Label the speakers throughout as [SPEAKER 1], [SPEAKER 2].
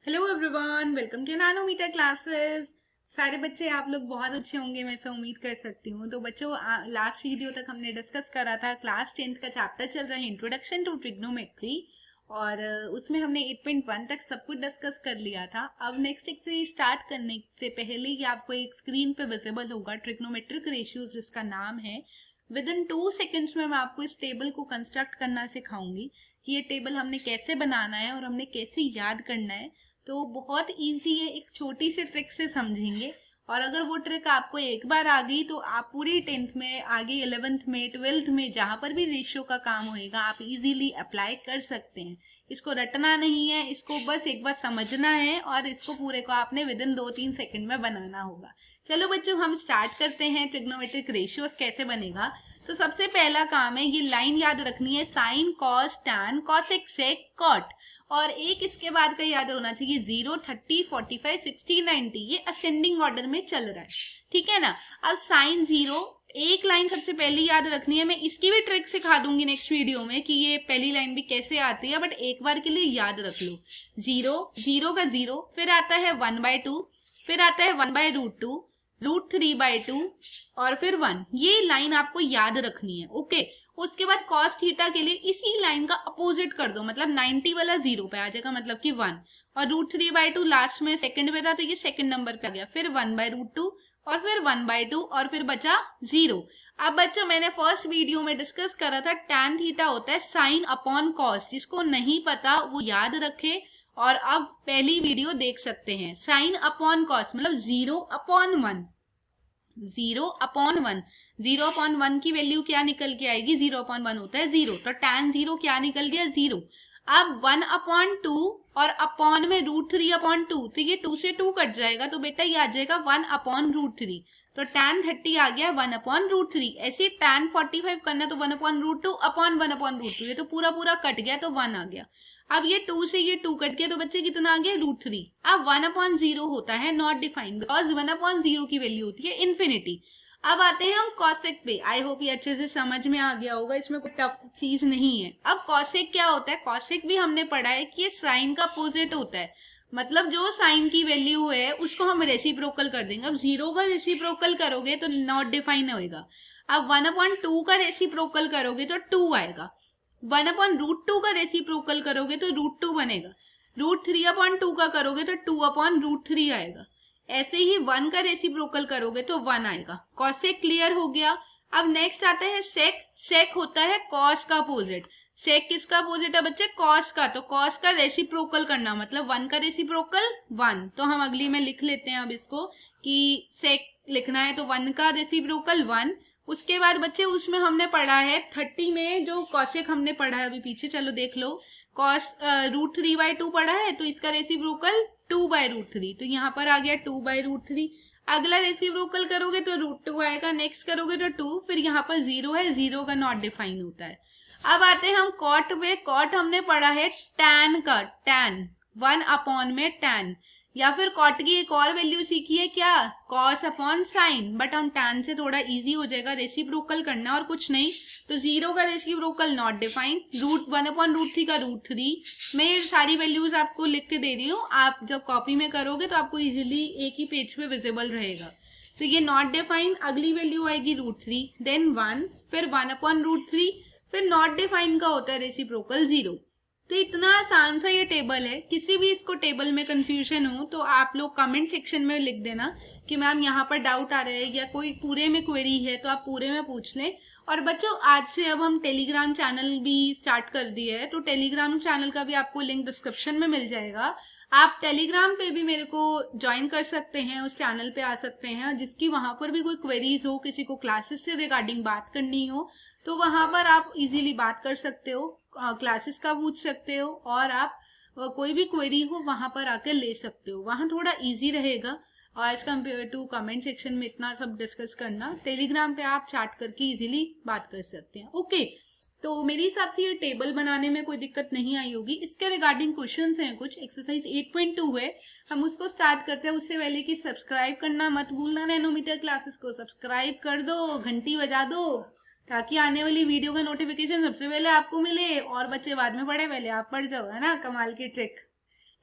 [SPEAKER 1] Hello everyone, welcome to nanometer classes. सारे बच्चे आप लोग बहुत अच्छे होंगे, मैं ऐसा उम्मीद कर सकती हूँ। तो बच्चों, लास्ट वीडियो तक हमने डिस्कस करा था, क्लास 10th का चैप्टर चल रहा है इंट्रोडक्शन टू ट्रिग्नोमेट्री, और उसमें हमने 8.1 तक सब कुछ डिस्कस कर लिया था। अब नेक्स्ट एक्सरसाइज स्टार्ट करने से पहले ही आपको एक स्क्रीन पे विजिबल होगा ट्रिग्नोमेट्रिक रेशियोज, जिसका नाम है। विद इन 2 सेकेंड्स में मैं आपको इस टेबल को कंस्ट्रक्ट करना सिखाऊंगी कि ये टेबल हमने कैसे बनाना है और हमने कैसे याद करना है। तो बहुत इजी है, एक छोटी सी ट्रिक से समझेंगे। और अगर वो ट्रिक आपको एक बार आ गई तो आप पूरी 10th में, आगे 11th में, 12th में, जहां पर भी रेशियो का काम होएगा आप इजीली अप्लाई कर सकते हैं। इसको रटना नहीं है, इसको बस एक बार समझना है और इसको पूरे को आपने विद इन 2-3 सेकंड में बनाना होगा। चलो बच्चों, हम स्टार्ट करते हैं। ट्रिग्नोमेट्रिक रेशियोज कैसे बनेगा, तो सबसे पहला काम है, ये लाइन याद रखनी है, साइन, कॉस, टैन, कॉसेक, सेक, कॉट। और एक इसके बाद का याद होना चाहिए, 0, 30, 45, 60, 90, ये असेंडिंग ऑर्डर में चल रहा है, ठीक है ना। अब साइन 0, एक लाइन सबसे पहली याद रखनी है। मैं इसकी भी ट्रिक सिखा दूंगी नेक्स्ट वीडियो में कि ये पहली लाइन भी कैसे आती है, बट एक बार के लिए याद रख लो। 0, 0 का 0, फिर आता है 1/2, फिर आता है 1/√2, √3/2 और फिर 1। ये लाइन आपको याद रखनी है, ओके। उसके बाद cos थीटा के लिए इसी लाइन का अपोजिट कर दो, मतलब 90 वाला 0 पे आ जाएगा, मतलब कि 1। और √3/2 लास्ट में सेकंड पे था तो ये सेकंड नंबर पे आ गया, फिर 1/√2 और फिर 1/2 और फिर बचा 0। अब बच्चों, मैंने फर्स्ट वीडियो में डिस्कस करा था, tan थीटा होता है साइन अपॉन कॉस। जिसको नहीं पता वो याद रखे और अब पहली वीडियो देख सकते हैं। साइन अपॉन कॉस मतलब 0/1, 0/1, 0/1 की वैल्यू क्या निकल के आएगी, 0/1 होता है 0, तो tan 0 क्या निकल गया, 0। अब 1/2 और अपॉन में √3/2, तो ये 2 से 2 कट जाएगा, तो बेटा ये आ जाएगा 1/√3। तो tan 30 आ गया 1/√3। ऐसे tan 45 करना तो 1/√2 अपॉन 1/√2, ये तो पूरा पूरा कट गया तो 1 आ गया। अब ये 2 से ये 2 कट गया तो बच्चे कितना आ गया, √3। अब 1/0 होता है नॉट डिफाइंड, बिकॉज 1/0 की वैल्यू होती है इन्फिनिटी। अब आते हैं हम कॉसेक पे। आई होप ये अच्छे से समझ में आ गया होगा, इसमें कोई टफ चीज नहीं है। अब कॉसेक क्या होता है, कॉसेक भी हमने पढ़ा है कि ये साइन का अपोजिट होता है। मतलब जो साइन की वैल्यू है उसको हम रेसिप्रोकल कर देंगे। अब 0 का रेसिप्रोकल करोगे तो नॉट डिफाइन होएगा। अब 1/2 का रेसिप्रोकल करोगे तो 2 आएगा। 1/√2 का रेसिप्रोकल करोगे तो √2 बनेगा। √3/2 का करोगे तो 2/√3 आएगा। ऐसे ही 1 का रेसिप्रोकल करोगे तो 1 आएगा। कॉसेक क्लियर हो गया। अब नेक्स्ट आता है सेक। सेक होता है कॉस का अपोजिट। सेक किसका अपोजिट है बच्चे, कॉस का। तो कॉस का रेसिप्रोकल करना मतलब 1 का रेसिप्रोकल 1। तो हम अगली में लिख लेते हैं अब इसको कि सेक लिखना है तो 1 का रेसिप्रोकल 1। उसके बाद बच्चे उसमें हमने पढ़ा है 30 में जो कॉसेक हमने पढ़ा है अभी पीछे, चलो देख लो। कॉस √3/2 पढ़ा है तो इसका रेसिप्रोकल 2/√3, तो यहाँ पर आ गया 2/√3। अगला रेसिप्रोकल करोगे तो √2 आएगा, नेक्स्ट करोगे तो 2, फिर यहाँ पर 0 है, 0 का नॉट डिफाइन होता है। अब आते हैं हम कॉट पे। कॉट हमने पढ़ा है टैन का, टैन 1/tan, या फिर कॉट की एक और वैल्यू सीखी है क्या, कॉस अपॉन साइन। बट हम टैन से थोड़ा इजी हो जाएगा, रेसिप्रोकल करना और कुछ नहीं। तो 0 का रेसिप्रोकल नॉट डिफाइन, 1/√3 का √3। मैं ये सारी वैल्यूज आपको लिख के दे रही हूँ, आप जब कॉपी में करोगे तो आपको इजिली एक ही पेज पे विजिबल रहेगा। तो ये नॉट डिफाइन, अगली वैल्यू आएगी √3, देन 1, फिर 1/√3, फिर नॉट डिफाइन का होता है रेसिप्रोकल 0। तो इतना आसान सा ये टेबल है। किसी भी इसको टेबल में कंफ्यूजन हो तो आप लोग कमेंट सेक्शन में लिख देना कि मैम यहाँ पर डाउट आ रहा है, या कोई पूरे में क्वेरी है तो आप पूरे में पूछ लें। और बच्चों, आज से अब हम टेलीग्राम चैनल भी स्टार्ट कर दिए है, तो टेलीग्राम चैनल का भी आपको लिंक डिस्क्रिप्शन में मिल जाएगा। आप टेलीग्राम पे भी मेरे को ज्वाइन कर सकते हैं, उस चैनल पे आ सकते हैं, और जिसकी वहां पर भी कोई क्वेरीज हो, किसी को क्लासेस से रिगार्डिंग बात करनी हो तो वहां पर आप इजीली बात कर सकते हो, क्लासेस का पूछ सकते हो, और आप कोई भी क्वेरी हो वहां पर आकर ले सकते हो। वहां थोड़ा इजी रहेगा और as compare to comment section में इतना सब डिस्कस करना। टेलीग्राम पे आप चैट करके इजीली बात कर सकते हैं, ओके। तो मेरे हिसाब से ये टेबल बनाने में कोई दिक्कत नहीं आई होगी। इसके रिगार्डिंग क्वेश्चंस हैं कुछ, एक्सरसाइज 8.2 है, हम उसको स्टार्ट करते हैं। उससे पहले कि सब्सक्राइब करना मत भूलना, नैनोमीटर क्लासेस को सब्सक्राइब कर दो, घंटी बजा दो, ताकि आने वाली वीडियो का नोटिफिकेशन सबसे पहले आपको मिले और बच्चे बाद में पढ़े, पहले आप पढ़ जाओ, है ना, कमाल की ट्रिक।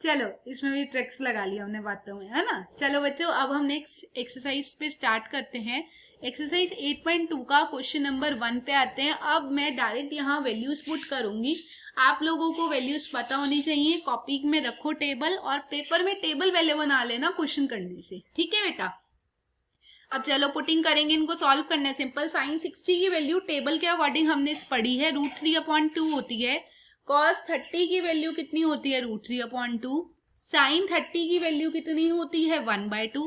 [SPEAKER 1] चलो इसमें भी ट्रिक्स लगा लिया हमने बातों में, है ना। चलो बच्चों, अब हम नेक्स्ट एक्सरसाइज पे स्टार्ट करते हैं। एक्सरसाइज 8.2 का क्वेश्चन नंबर 1 पे आते हैं। अब मैं डायरेक्ट यहाँ वैल्यूज पुट करूंगी। आप लोगों को वैल्यूज पता होनी चाहिए। कॉपी में रखो टेबल, और पेपर में टेबल वैल्यू बना लेना क्वेश्चन करने से, ठीक है बेटा। अब चलो पुटिंग करेंगे, इनको सॉल्व करना है। सिंपल साइन 60 की वैल्यू टेबल के अकॉर्डिंग हमने पढ़ी है, √3/2 होती है। कॉस 30 की वैल्यू कितनी होती है, √3/2। साइन 30 की वैल्यू कितनी होती है, 1/2।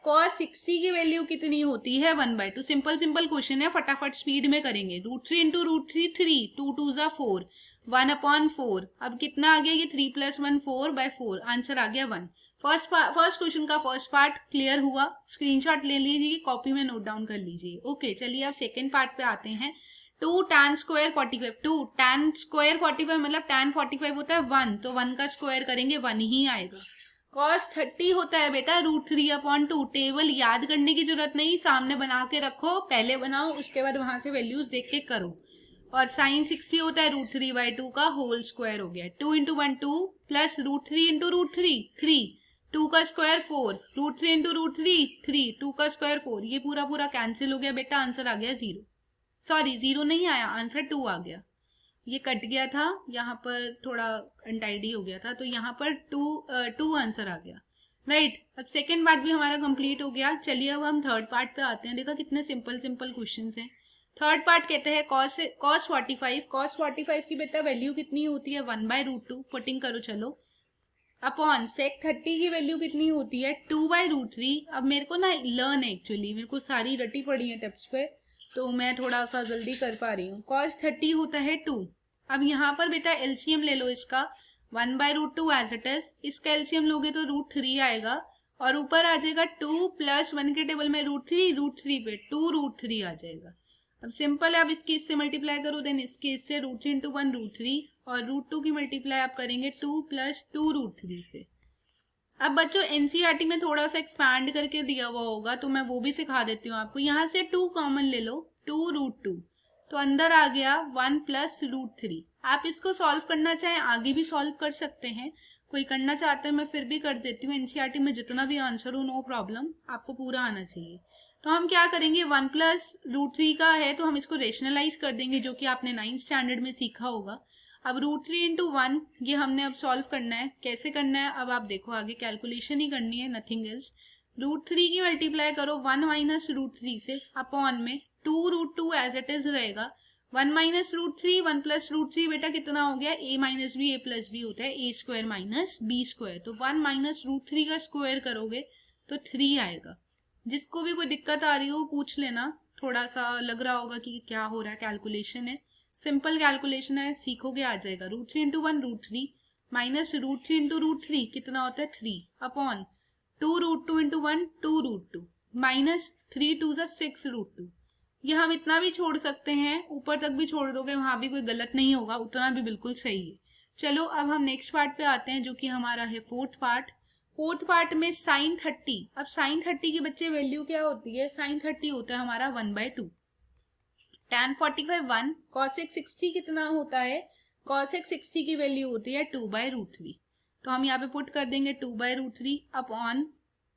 [SPEAKER 1] कॉस 60 की वैल्यू कितनी होती है, 1/2। सिंपल सिंपल क्वेश्चन है, फटाफट स्पीड में करेंगे। √3 × √3 3, 2 2 ज़ा 4, 1/4। अब कितना आ गया, ये 3 + 1 4/4, आंसर आ गया 1। फर्स्ट क्वेश्चन का फर्स्ट पार्ट क्लियर हुआ। स्क्रीनशॉट ले लीजिए, कॉपी में नोट डाउन कर लीजिए। ओके, चलिए अब सेकंड पार्ट पे आते हैं। 2 tan स्क्वायर 45, 2 tan स्क्वायर 45 मतलब tan 45 होता है 1, तो 1 का स्क्वायर करेंगे 1 ही आएगा। cos 30 होता है बेटा √3/2। टेबल याद करने की जरूरत नहीं, सामने बना के रखो, पहले बनाओ उसके बाद वहां से वैल्यूज देख के करो। और साइन 60 होता है √3/2 का होल स्क्वायर हो गया। 2 × 1 2 प्लस √3 × √3 3, 2 का स्क्वायर 4, √3 × √3 3, 2 का स्क्वायर 4। ये पूरा पूरा कैंसिल हो गया बेटा, आंसर आ गया 0। सॉरी 0 नहीं आया, आंसर 2 आ गया। ये कट गया था, यहाँ पर थोड़ा अनटाइडी हो गया था, तो यहाँ पर 2 आंसर आ गया, राइट। अब सेकेंड पार्ट भी हमारा कंप्लीट हो गया। चलिए अब हम थर्ड पार्ट पे आते हैं। देखा कितने सिंपल सिंपल क्वेश्चंस हैं। थर्ड पार्ट कहते हैं cos 45 की बेटा वैल्यू कितनी होती है, 1/√2। पुटिंग करो चलो। अपॉन सेक 30 की वैल्यू कितनी होती है, 2/√3। अब मेरे को ना लर्न है, एक्चुअली मेरे को सारी रटी पड़ी है टिप्स पे, तो मैं थोड़ा सा जल्दी कर पा रही हूँ। cos 30 होता है 2। अब यहाँ पर बेटा एलसीएम ले लो इसका, 1/√2 एज इट इज। इसका एलसीएम लोगे तो √3 आएगा, और ऊपर आ जाएगा 2 + 1 के टेबल में √3 पे 2√3 आ जाएगा। अब सिंपल है, अब इसकी इससे मल्टीप्लाई करो, देन इसके इससे √3 × 1 √3, और √2 की मल्टीप्लाई आप करेंगे 2 + 2√3 से। अब बच्चों एनसीईआरटी में थोड़ा सा एक्सपैंड करके दिया हुआ होगा, तो मैं वो भी सिखा देती हूँ आपको। यहाँ से 2 कॉमन ले लो, 2√2, तो अंदर आ गया 1 + √3। आप इसको सॉल्व करना चाहें आगे भी सॉल्व कर सकते हैं, कोई करना चाहते हैं मैं फिर भी कर देती हूँ। एनसीईआरटी में जितना भी आंसर हो नो प्रॉब्लम, आपको पूरा आना चाहिए। तो हम क्या करेंगे, 1 + √3 का है तो हम इसको रेशनलाइज कर देंगे, जो कि आपने 9th स्टैंडर्ड में सीखा होगा। अब √3 × 1 ये हमने अब सॉल्व करना है। कैसे करना है, अब आप देखो, आगे कैलकुलेशन ही करनी है, नथिंग एल्स। √3 की मल्टीप्लाई करो 1 - √3 से, अपॉन में 2√2 एज इट इज रहेगा। 1 - √3, 1 + √3 बेटा कितना हो गया, a - b, a + b होता है a² - b²। तो 1 - √3 का स्क्वायर करोगे तो 3 आएगा। जिसको भी कोई दिक्कत आ रही हो पूछ लेना, थोड़ा सा लग रहा होगा कि क्या हो रहा है, कैलकुलेशन है, सिंपल कैलकुलेशन है, सीखोगे आ जाएगा। √3 × 1 √3 माइनस √3 × √3 कितना होता है 3, अपॉन 2√2 × 1 2√2 माइनस 3 2 = 6√2। ये हम इतना भी छोड़ सकते हैं, ऊपर तक भी छोड़ दोगे वहां भी कोई गलत नहीं होगा, उतना भी बिल्कुल सही है। चलो अब हम नेक्स्ट पार्ट पे आते हैं, जो कि हमारा है फोर्थ पार्ट। फोर्थ पार्ट में साइन 30। अब साइन 30 की बच्चे वैल्यू क्या होती है, साइन 30 होता है हमारा 1/2। tan 45 1, cosec 60 कितना होता है, cosec 60 की वैल्यू होती है 2/√3। तो हम यहाँ पे पुट कर देंगे 2/√3 अपॉन,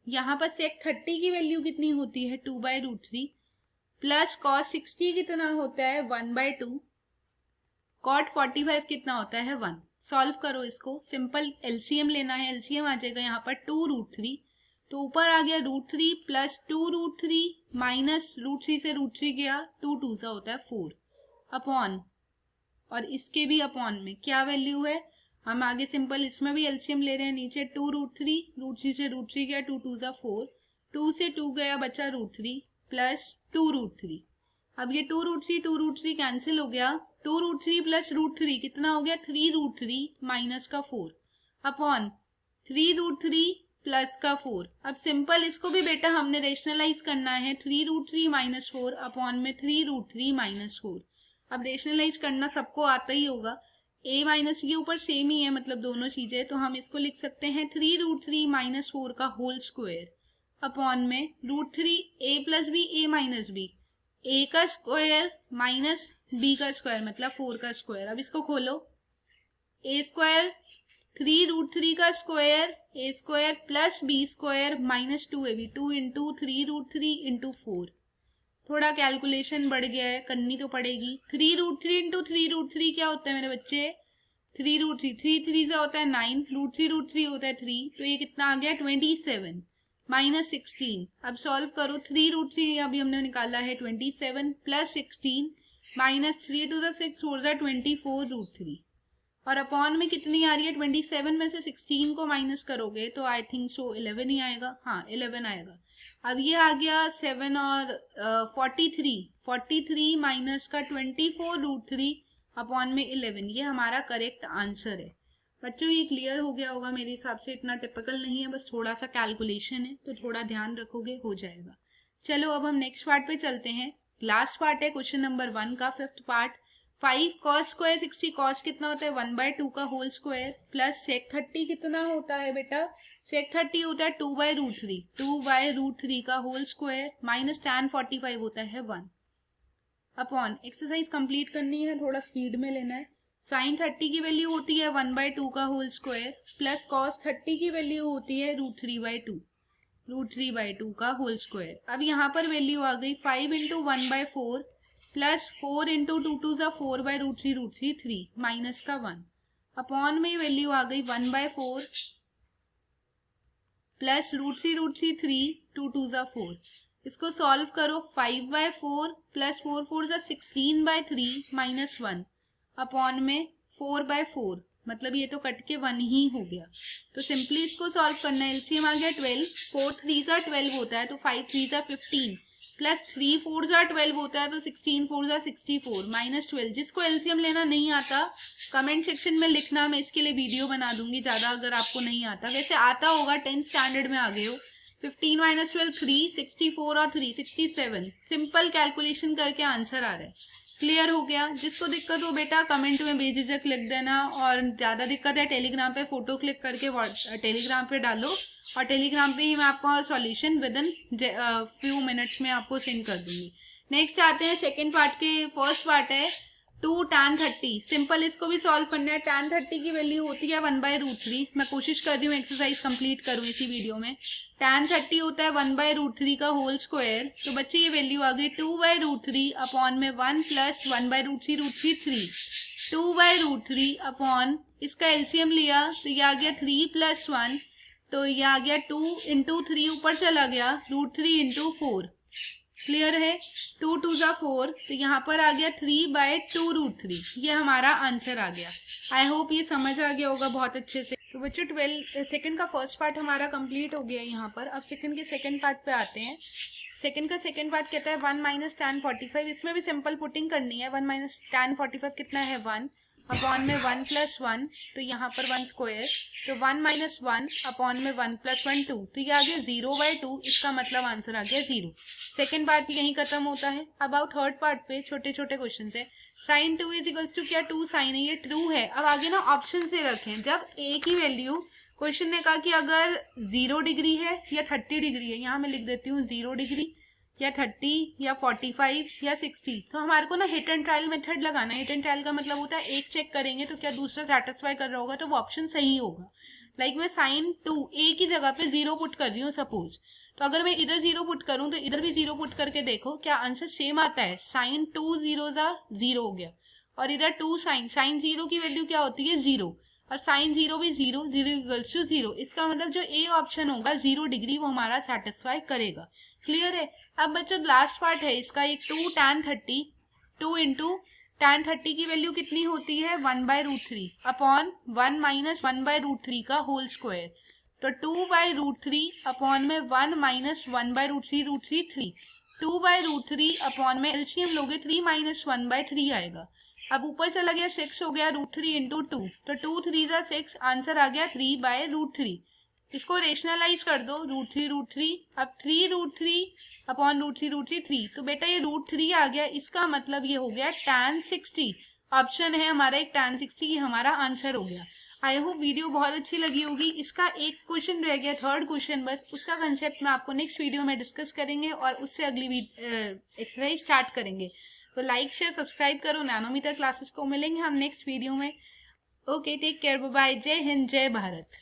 [SPEAKER 1] यहाँ पर sec 30 की वैल्यू कितनी होती है 2/√3, प्लस cos 60 कितना होता है 1/2, cot 45 कितना होता है 1। सॉल्व करो इसको, सिंपल एलसीएम लेना है, एलसीएम आ जाएगा यहाँ पर 2√3, तो ऊपर आ गया √3 + 2√3 माइनस √3 से √3 गया, 2 2 सा होता है 4, अपॉन, और इसके भी अपॉन में क्या वैल्यू है, हम आगे सिंपल इसमें भी एलसीएम ले रहे हैं। नीचे 2√3, √3 से √3 गया, 2 2 सा 4, 2 से 2 गया बचा √3 प्लस 2√3। अब ये 2√3 कैंसिल हो गया, 2√3 + √3 कितना हो गया 3√3 माइनस का 4, अपॉन 3√3 प्लस का 4। अब सिंपल इसको भी बेटा हमने रेशनलाइज करना है, 3√3 - 4 अपॉन में 3√3 - 4। अब रेशनलाइज करना सबको आता ही होगा, a माइनस के ऊपर सेम ही है, मतलब दोनों चीजें, तो हम इसको लिख सकते हैं 3√3 - 4 का होल स्क्वायर अपॉन में √3 a + b a - b, a का स्क्वायर माइनस b का स्क्वायर मतलब 4 का स्क्वायर। अब इसको खोलो, a² 3√3 का square a square plus b square minus 2ab, 2 into 3√3 into 4। थोड़ा कैलकुलेशन बढ़ गया है, करनी तो पड़ेगी। 3√3 इंटू 3√3 क्या होता है मेरे बच्चे? 3√3, 3 से होता है 9, √3 होता है 3, तो ये कितना आ गया? 27 माइनस 16। अब सॉल्व करो। 3√3 अभी हमने निकाला है 27 प्लस 16 माइनस 3 टू द 6 4 ज़ा 24√3, और अपॉन में कितनी आ रही है? 27 में से 16 को माइनस करोगे तो आई थिंक सो 11 ही आएगा। हाँ 11 आएगा। अब ये आ गया 7 और 43 माइनस का 24√3 अपॉन में 11, ये हमारा करेक्ट आंसर है। बच्चों ये क्लियर हो गया होगा मेरे हिसाब से, इतना टिपिकल नहीं है, बस थोड़ा सा कैलकुलेशन है, तो थोड़ा ध्यान रखोगे हो जाएगा। चलो अब हम नेक्स्ट पार्ट पे चलते हैं। लास्ट पार्ट है क्वेश्चन नंबर 1 का, 5th part. 5 cos square 60, cos कितना होता है? 1/2 का होल स्क्वायर प्लस sec 30 कितना होता है बेटा? sec 30 होता है 2/√3, 2/√3 का होल स्क्वायर माइनस tan 45 होता है 1 अपॉन। एक्सरसाइज कंप्लीट करनी है, थोड़ा स्पीड में लेना है। sin 30 की वैल्यू होती है 1/2 का होल स्क्वायर प्लस cos 30 की वैल्यू होती है √3/2 का होल स्क्वायर। अब यहाँ पर वैल्यू आ गई 5 इंटू 1/4 प्लस 4 इंटू 2 टू ज़ा 4/√3 3 माइनस का 1 अपॉन में वैल्यू आ गई 1/4 प्लस √3 3 2 टू ज़ा 4। इसको सॉल्व करो। 5/4 प्लस 4 4 ज़ा 16/3 माइनस 1 अपॉन में 4/4, मतलब ये तो कट के 1 ही हो गया। तो सिंपली इसको सॉल्व करना है। एलसीएम आ गया 12, 4 3 ज़ा 12 होता है तो 5 3 ज़ा 15 प्लस 3 4 ज़ा 12 होता है तो 16 4 ज़ा 64 माइनस 12। जिसको एलसीएम लेना नहीं आता कमेंट सेक्शन में लिखना, मैं इसके लिए वीडियो बना दूंगी ज़्यादा अगर आपको नहीं आता। वैसे आता होगा, 10th स्टैंडर्ड में आ गए हो। 15 माइनस 12 3, 64 और 3 67। सिंपल कैलकुलेशन करके आंसर आ रहा है। क्लियर हो गया? जिसको दिक्कत हो बेटा कमेंट में बेझिझक लिख देना, और ज़्यादा दिक्कत है टेलीग्राम पे फोटो क्लिक करके टेलीग्राम पे डालो, और टेलीग्राम पे ही मैं आपको solution with in few minutes में आपको सेंड कर दूंगी। नेक्स्ट आते हैं सेकेंड पार्ट के। फर्स्ट पार्ट है 2 tan 30। सिंपल इसको भी सॉल्व करना है। tan 30 की वैल्यू होती है 1/√3। मैं कोशिश कर रही हूँ एक्सरसाइज कंप्लीट करूँ इसी वीडियो में। tan 30 होता है 1/√3 का होल स्क्वायर, तो बच्चे ये वैल्यू आ गई 2/√3 अपॉन में 1 प्लस 1/√3 3 2/√3 अपॉन, इसका एलसीएम लिया तो ये आ गया 3 प्लस 1, तो ये आ गया 2 इंटू 3 ऊपर चला गया √3 इंटू 4। क्लियर है? 2 2 ज़ा 4, तो यहाँ पर आ गया 3/2√3। ये हमारा आंसर आ गया। आई होप ये समझ आ गया होगा बहुत अच्छे से। तो बच्चों 12 सेकंड का फर्स्ट पार्ट हमारा कंप्लीट हो गया यहाँ पर। अब सेकंड के सेकंड पार्ट पे आते हैं। सेकंड का सेकंड पार्ट कहता है 1 माइनस tan 45। इसमें भी सिंपल पुटिंग करनी है। 1 माइनस tan 45 कितना है? 1 अपॉन में 1 प्लस 1, तो यहाँ पर 1 स्क्वायर, तो 1 माइनस 1 अपॉन में 1 प्लस 1 2, तो ये आ गया 0/2। इसका मतलब आंसर आ गया 0। सेकेंड पार्ट भी यहीं खत्म होता है। अब आओ थर्ड पार्ट पे। छोटे छोटे क्वेश्चन है। sin 2 इज इक्वल्स टू, क्या 2 sin है? ये ट्रू है। अब आगे ना ऑप्शन से रखें। जब a की वैल्यू, क्वेश्चन ने कहा कि अगर 0 डिग्री है या 30 डिग्री है, यहाँ मैं लिख देती हूँ 0 डिग्री या 30 या 45 या 60, तो हमारे को ना हिट एंड ट्रायल मेथड लगाना है। हिट एंड ट्रायल का मतलब होता है एक चेक करेंगे तो क्या दूसरा सेटिस्फाई कर रहा होगा, तो वो ऑप्शन सही होगा। लाइक मैं sin 2 a की जगह पे 0 पुट कर रही हूँ सपोज, तो अगर मैं इधर 0 पुट करूँ तो इधर भी 0 पुट करके देखो क्या आंसर सेम आता है। sin 2 0 ज़ा 0 हो गया, और इधर 2 sin 0 की वैल्यू क्या होती है? 0, और sin 0 भी 0, 0 इक्वल्स टू 0। इसका मतलब जो ए ऑप्शन होगा 0 डिग्री वो हमारा सेटिस्फाई करेगा। क्लियर है? अब बच्चों लास्ट पार्ट है इसका, एक 2 tan 30, 2 इंटू tan 30 की वैल्यू कितनी होती है? 1/√3 अपॉन 1 माइनस 1/√3 का होल स्क्वायर, तो 2/√3 अपॉन में 1 माइनस 1/√3 3 2/√3 अपॉन में एलसीएम लोगे 3 माइनस 1/3 आएगा। अब ऊपर चला गया 6 हो गया √3 इंटू 2, तो 2 3 ज़ा 6, आंसर आ गया 3/√3। इसको रेशनलाइज कर दो √3 अब 3√3 अपॉन √3 3, तो बेटा ये √3 आ गया। इसका मतलब ये हो गया tan 60। ऑप्शन है हमारा एक tan 60, ये हमारा आंसर हो गया। आई होप वीडियो बहुत अच्छी लगी होगी। इसका एक क्वेश्चन रह गया, थर्ड क्वेश्चन, बस उसका कंसेप्ट मैं आपको नेक्स्ट वीडियो में डिस्कस करेंगे और उससे अगली एक्सरसाइज स्टार्ट करेंगे। तो लाइक शेयर सब्सक्राइब करो। नैनोमीटर क्लासेस को मिलेंगे हम नेक्स्ट वीडियो में। Okay, take care, bye bye, जय हिंद, जय भारत।